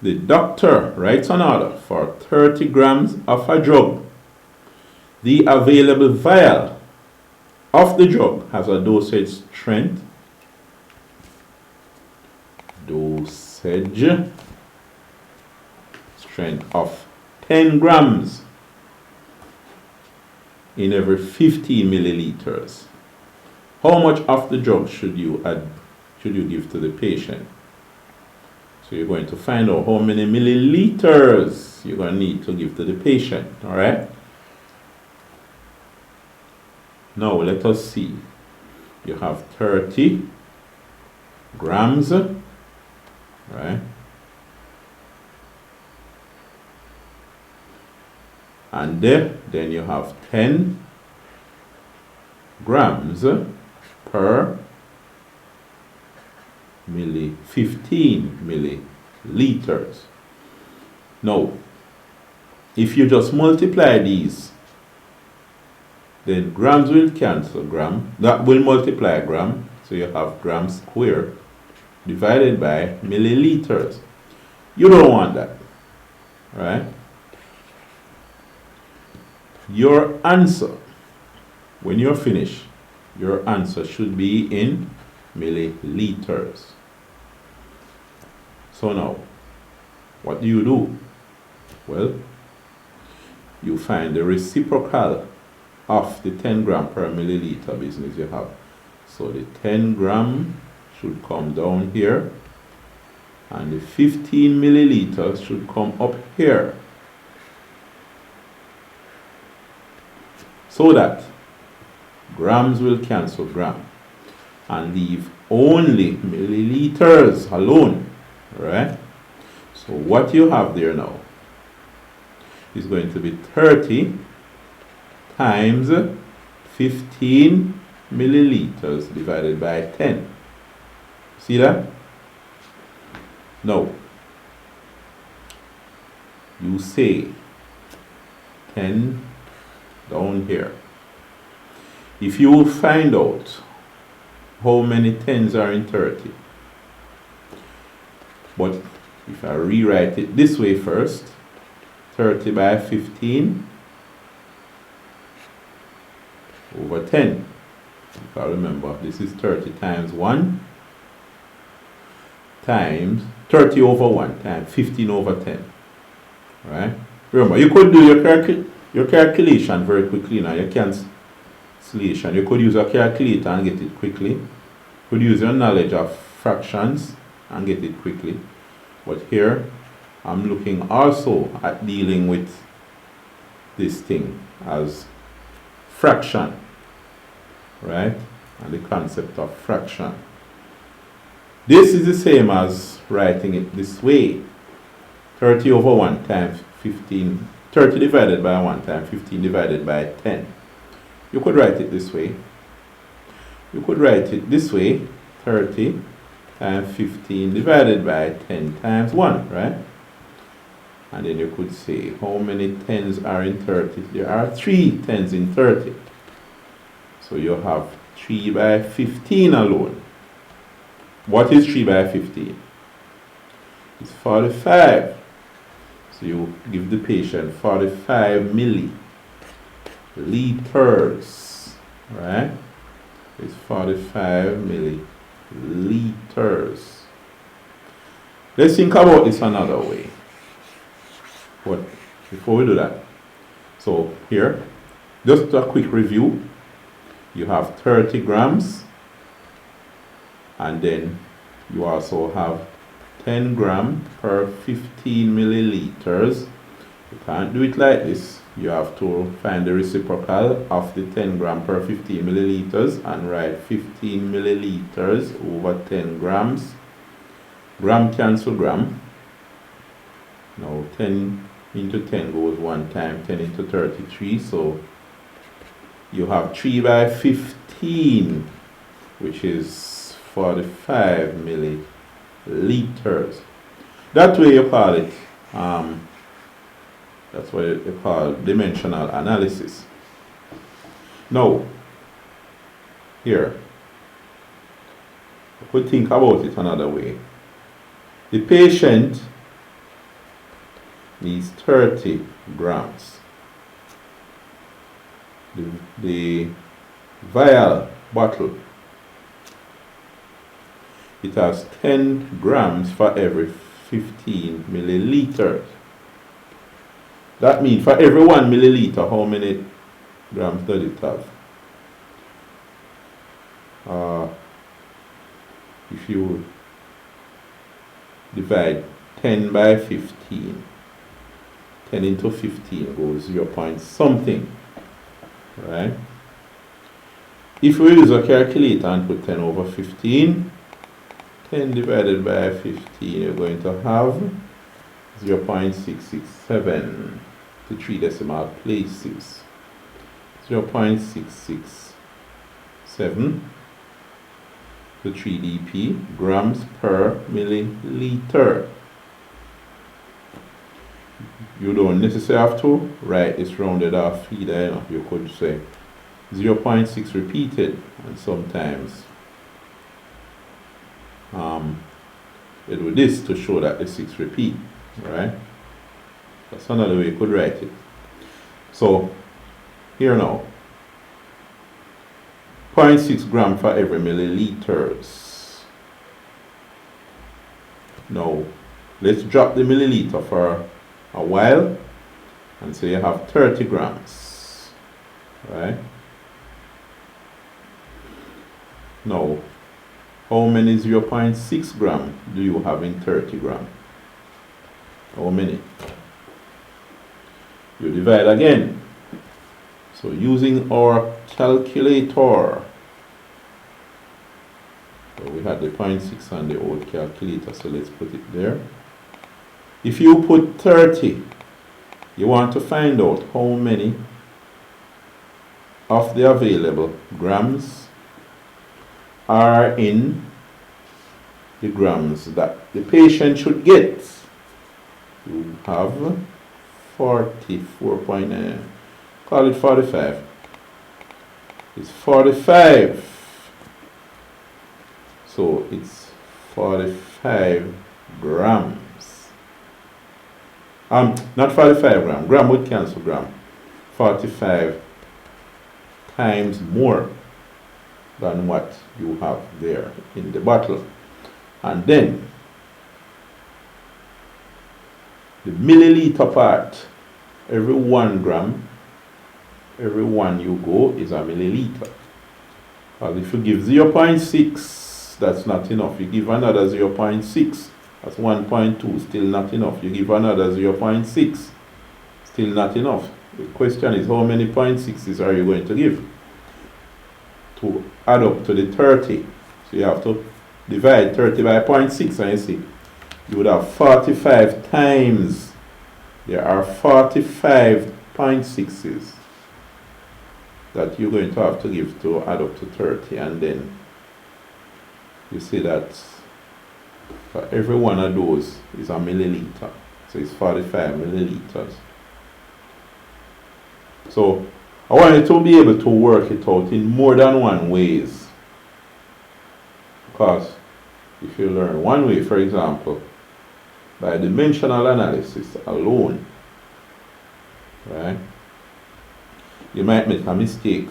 the doctor writes an order for 30 grams of a drug. The available vial of the drug has a dosage strength of 10 grams in every 50 milliliters. How much of the drug should you give to the patient? So you're going to find out how many milliliters you're going to need to give to the patient. All right. Now let us see. You have 30 grams, right? And then you have 10 grams per 15 milliliters. Now, if you just multiply these, then grams will cancel gram. That will multiply gram. So you have gram squared divided by milliliters. You don't want that, right? Your answer, when you're finished, your answer should be in milliliters. So now, what do? Well, you find the reciprocal of the 10 gram per milliliter business you have. So the 10 gram should come down here, and the 15 milliliters should come up here. So that grams will cancel gram and leave only milliliters alone, right? So what you have there now is going to be 30 times 15 milliliters divided by 10. See that? Now, you say 10 down here. If you find out how many 10s are in 30, but if I rewrite it this way first, 30 by 15 over 10. If I remember, this is 30 times 1 times 30 over 1 times 15 over 10. Right? Remember, you could do your calculation very quickly now. Your cancellation. You could use a calculator and get it quickly. You could use your knowledge of fractions and get it quickly. But here, I'm looking also at dealing with this thing as fraction, right? And the concept of fraction. This is the same as writing it this way. 30 over 1 times 15, 30 divided by 1 times 15 divided by 10. You could write it this way. You could write it this way, 30 times 15 divided by 10 times 1, right? And then you could say, how many 10s are in 30? There are 3 10s in 30. So you have 3 by 15 alone. What is 3 by 15? It's 45. So you give the patient 45 milliliters, right? It's 45 milliliters. Let's think about this another way. But before we do that, so here, just a quick review. You have 30 grams, and then you also have 10 grams per 15 milliliters. You can't do it like this. You have to find the reciprocal of the 10 grams per 15 milliliters and write 15 milliliters over 10 grams. Gram cancel gram. Now 10 into 10 goes 1 time, 10 into 33. So you have 3 by 15, which is 45 milliliters. That way you call it, that's what you call dimensional analysis. Now, here, you could think about it another way. The patient needs 30 grams. The vial bottle, it has 10 grams for every 15 milliliters. That means for every 1 milliliter, how many grams does it have? If you divide 10 by 15, 10 into 15 goes 0 point something, right? If we use a calculator and put 10 over 15, 10 divided by 15, you're going to have 0.667 to 3 decimal places. 0.667 to 3 dp, grams per milliliter. You don't necessarily have to write this rounded off either. You could say 0.6 repeated, and sometimes it will this to show that the 6 repeat, right? That's another way you could write it. So here now, 0.6 gram for every milliliters. Now let's drop the milliliter for a while and say you have 30 grams, right? Now, how many 0.6 gram do you have in 30 gram? How many? You divide again. So using our calculator, so we had the 0.6 on the old calculator, so let's put it there. If you put 30, you want to find out how many of the available grams are in the grams that the patient should get. You have 44.9, call it 45. It's 45. So it's 45 grams. Not 45 gram. Gram would cancel gram. 45 times more than what you have there in the bottle. And then the milliliter part, every 1 gram, every one you go is a milliliter. Because if you give 0.6, that's not enough. You give another 0.6, that's 1.2, still not enough. You give another 0.6, still not enough. The question is, how many 0.6s are you going to give to add up to the 30? So you have to divide 30 by 0.6, and you see, you would have 45 times. There are 45 0.6s that you're going to have to give to add up to 30, and then you see that for every one of those is a milliliter. So it's 45 milliliters. So I want you to be able to work it out in more than one ways. Because if you learn one way, for example, by dimensional analysis alone, right, you might make a mistake,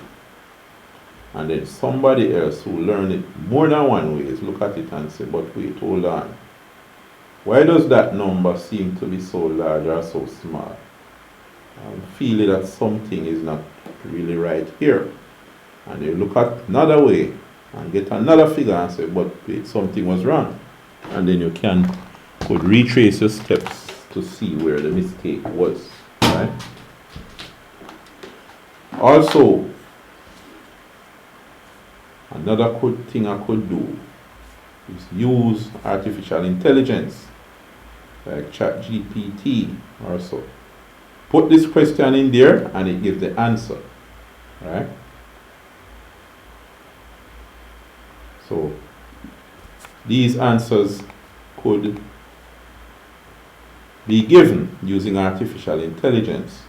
and then somebody else who learned it more than one way look at it and say, but wait, hold on, why does that number seem to be so large or so small? I'm feeling that something is not really right here. And you look at another way and get another figure and say, but wait, something was wrong. And then you could retrace your steps to see where the mistake was, right? Also, another good thing I could do is use artificial intelligence like ChatGPT or so. Put this question in there and it gives the answer, right? So these answers could be given using artificial intelligence.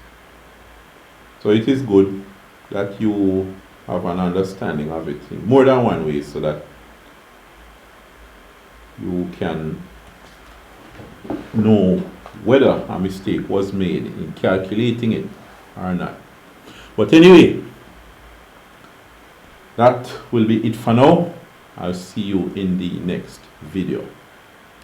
So it is good that you have an understanding of it in more than one way, so that you can know whether a mistake was made in calculating it or not. But anyway, that will be it for now. I'll see you in the next video.